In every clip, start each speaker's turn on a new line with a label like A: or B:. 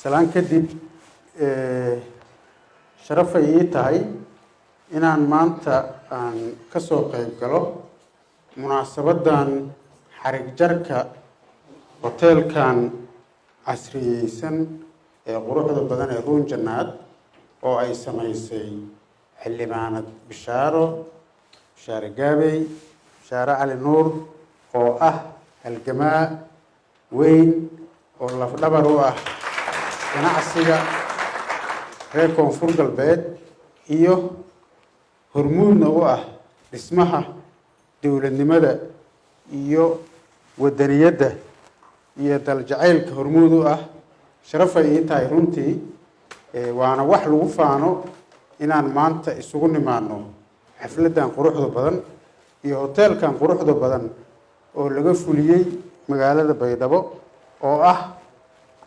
A: salaan kadib sharaf ay tahay inaan maanta aan ka soo qayb galo munaasabadan xarig jarka hoteelkan casriyeysan ee quruxda badan ee Ruun Jannaad oo ay samaysay xildhibaanad Bishaaro Gaabey Bishaaro Cali Nuur oo ah halgamaa weyn oo lafdhabar u ah ganacsiga reer Koonfur Galbeed iyo hormuudna u ah dhismaha dowladnimada iyo wadaniyadda iyo daljacaylka hormuud u ah sharaf ay tahay runtii waana wax lagu faano inaan maanta isugu nimaano xafladan quruxda badan iyo hoteelkan quruxda badan oo laga fuliyay magaalada Baydhabo oo ah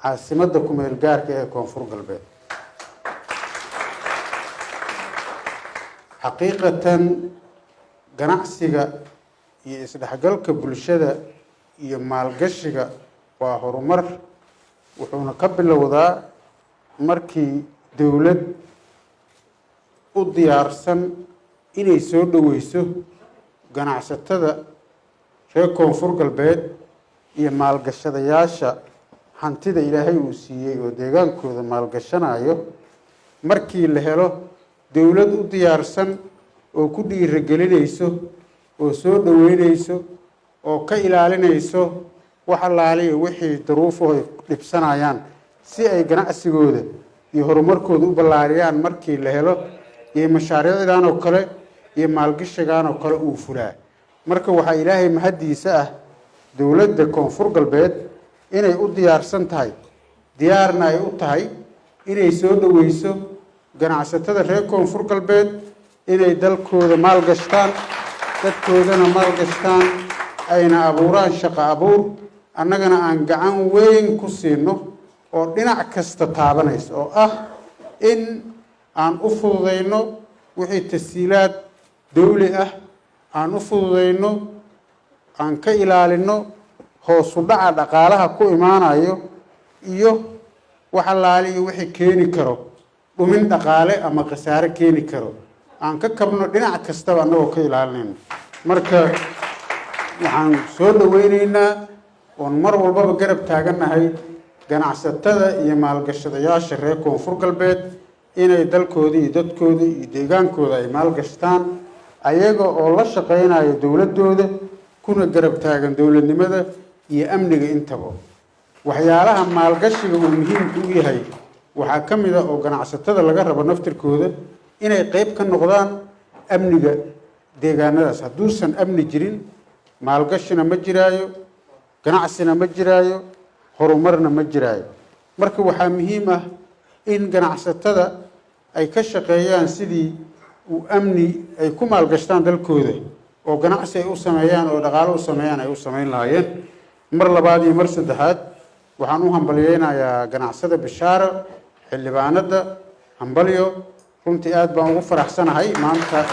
A: caasimadda ku meel gaarka ee Koonfur Galbeed xaqiiqatan ganacsiga iyo isdhexgalka bulshada iyo maalgashiga waa horumar wuxuuna ka bilowdaa markii dawlad u diyaarsan inay soo dhaweyso ganacsatada reer Koonfur Galbeed iyo maalgashadayaasha hantida Ilaahay uu siiyay oo deegaankooda maalgashanayo markii la helo dawlad u diyaarsan oo ku dhiirigelinayso oo soo dhaweynayso oo ka ilaalinayso wax allaaliyo wixii daruufo ay dhibsanayaan si ay ganacsigooda iyo horumarkooda u ballaariyaan markii la helo iyo mashaariicdan oo kale iyo maalgashigan oo kale uu fulaa marka waxa Ilaahay mahadiisa ah dawladda Koonfur Galbeed inay u diyaarsan tahay diyaarna ay u tahay inay soo dhaweyso ganacsatada reer Koonfur Galbeed inay dalkooda maalgashtaan dadkoodana maalgashtaan ayna abuuraan shaqo abuur annagana aan gacan weyn ku siino oo dhinac kasta taabanayso oo ah in aan u fududeyno wixii tasiilaad dawli ah aan u fududeyno aan ka ilaalino hoos u dhaca dhaqaalaha ku imaanayo iyo wax allaaliyo wixii keeni karo dhumin dhaqaale ama khasaare keeni karo aan ka kabno dhinac kasta annagoo ka ilaalinayno marka waxaan soo dhaweynaynaa oon mar walbaba garab taaganahay ganacsatada iyo maalgashadayaasha reer Koonfur Galbeed inay dalkooda iyo dadkooda iyo deegaankooda ay maalgashtaan ayaga oo la shaqeynayo dawladooda kuna garab taagan dawladnimada iyo amniga intaba waxyaalaha maalgashiga uu muhiimka u yahay waxaa ka mid ah oo ganacsatada laga rabo naftirkooda inay qayb ka noqdaan amniga deegaanadaas hadduusan amni jirin maalgashina ma jiraayo ganacsina ma jiraayo horumarna ma jiraayo marka waxaa muhiim ah in ganacsatada ay ka shaqeeyaan sidii uu amni ay ku maalgashtaan dalkooda oo ganacsi ay u sameeyaan oo dhaqaale u sameeyaan ay u sameyn lahaayeen mar labaad iyo mar saddexaad waxaan u hambaliyeynayaa ganacsada Bishaaro xildhibaanada hambalyo runtii aad baan ugu faraxsanahay maanta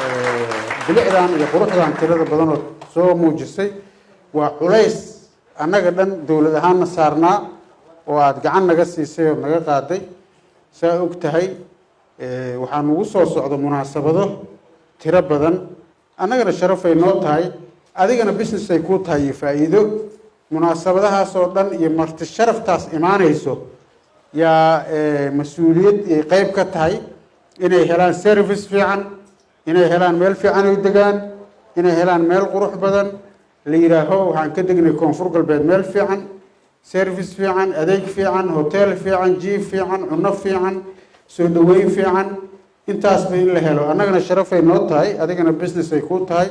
A: bilicdan iyo quruxdan tirada badan oo soo muujisay waa culays annaga dhan dawlad ahaan saarnaa oo aad gacan naga siisay oo naga qaaday saa og tahay waxaan ugu soo socdo munaasabado tiro badan annagana sharaf ay noo tahay adigana business ay ku tahay faa'iido munaasabadahaas oo dhan iyo marti sharaftaas imaanayso yaa mas'uuliyad ay qayb ka tahay inay helaan service fiican inay helaan meel fiican oo degaan inay helaan meel qurux badan la yiraaho waxaan ka degnay Koonfur Galbeed meel fiican service fiican adeeg fiican hotel fiican jiif fiican cunno fiican soo dhaweyn fiican intaas bay la helo annagana sharaf ay noo tahay adigana business ay ku tahay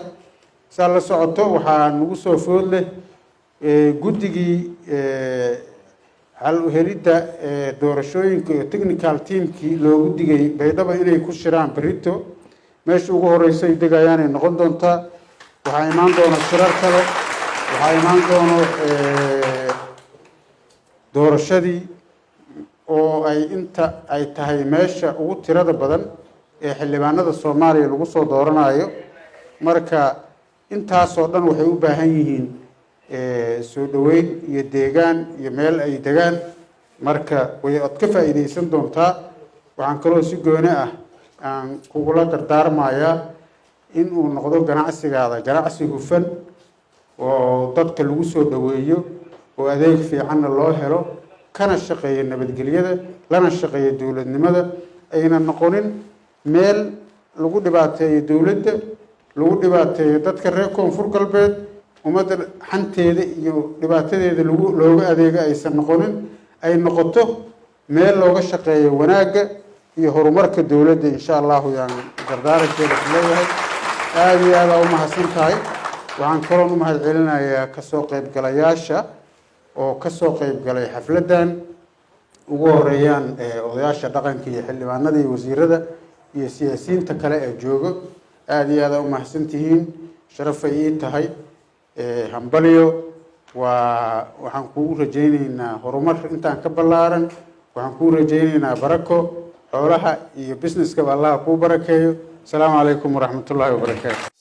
A: saa la socoto waxaa nagu soo food leh guddigii hal u helidda doorashooyinka iyo technical teamkii loogu digay Baydhabo inay ku shiraan barito meesha ugu horeysay degayaan ay noqon doontaa waxaa imaan doona shirar kale waxaa imaan doono doorashadii oo ay inta ay tahay meesha ugu tirada badan ee xildhibaanada Soomaaliya lagu soo dooranayo marka intaas oo dhan waxay u baahan yihiin soo dhaweyn iyo deegaan iyo meel ay degaan marka way ad ka faa'iideysan doontaa. waxaan kaloo si gooni ah aan kugula dardaarmayaa in uu noqdo ganacsigaada ganacsi hufan oo dadka lagu soo dhaweeyo oo adeeg fiicanna loo helo kana shaqeeya nabadgelyada lana shaqeeya dowladnimada ayna noqonin meel lagu dhibaateeyo dowladda lagu dhibaateeyo dadka reer koonfur galbeed ummadda xanteeda iyo dhibaatadeeda looga adeega aysan noqonin ay noqoto meel looga shaqeeyo wanaagga iyo horumarka dowladda insha allahu yaan dardaarankeeda ku leeyahay aada iyo aada u mahadsan tahay. waxaan kaloo u mahad celinayaa kasoo qaybgalayaasha oo kasoo qaybgalay xafladdan ugu horeeyaan odayaasha dhaqanka iyo xildhibaanada iyo wasiirada iyo siyaasiyiinta kale ee jooga. aada iyo aada u mahadsan tihiin sharafay ii tahay. hambalyo waxaan kugu rajaynaynaa horumar intaan ka ballaaran. waxaan kugu rajaynaynaa barako xoolaha iyo businesskaba allah kuu barakeeyo. asalaamu calaykum waraxmatullaahi wabarakaatu.